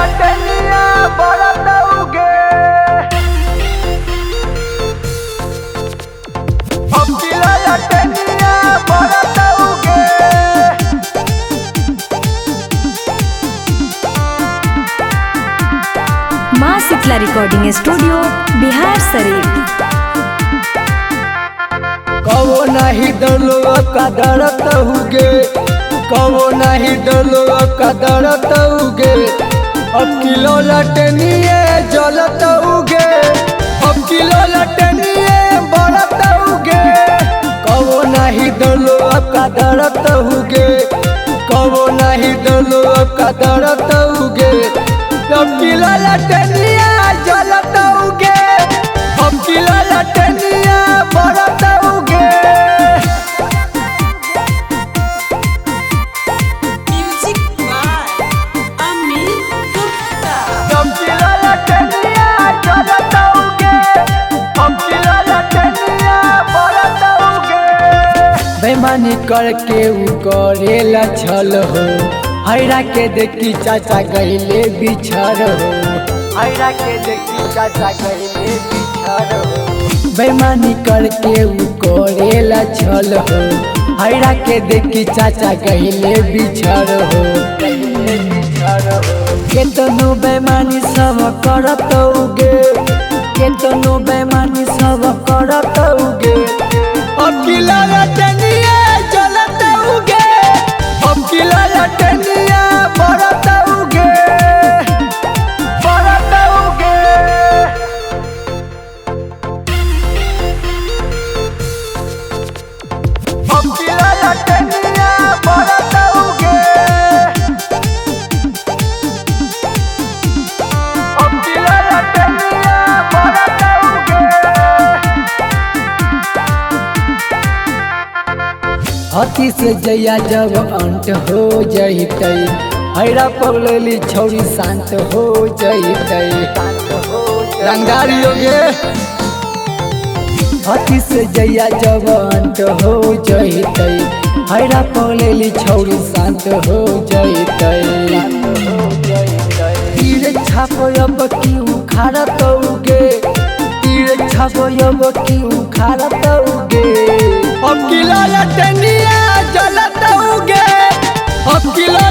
लटनिया बरतउगे अबकिला लटनिया बरतउगे माँ Shitala recording studio Bihar Sharif. कहो नहीं डलो का डरत हुगे कहो नहीं डलो का डरत हुगे अब किलो लटनिए जलत हुगे अब किलो लटनिए बरत हुगे कहो नहीं डलो का डरत हुगे कहो नहीं डलो का डरत हुगे अब किलो लटनिया जलत हुगे अब किलो लटनिया बरत हुगे बेमानी करके उ करेला छल हो हैरा के देखी चाचा गईले बिछड़ हो हैरा के देखी चाचा गईले बिछड़ हो बेमानी करके उ करेला छल हो हैरा के देखी चाचा गईले बिछड़ हो केतनो बेमानी सब करत उगे केतनो बेमानी सब करत उगे अबकिला लटनिया जलत उगे अबकिला लटनिया बरत उगे बरत उगे अबकिला लटनिया बरत उगे अबकिला लटनिया बरत उगे हाथी से जया जब अंत हो जइतै हैरा पगलेली छौरी शांत हो जइतै रंगारी होगे हाथी से जया जब अंत हो जइतै हैरा पगलेली छौरी शांत हो जइतै तीर छापयब की उखाड़त उगे तीर छापयब की उखाड़त उगे अबकिला लटनिया जलत उगे अबकिला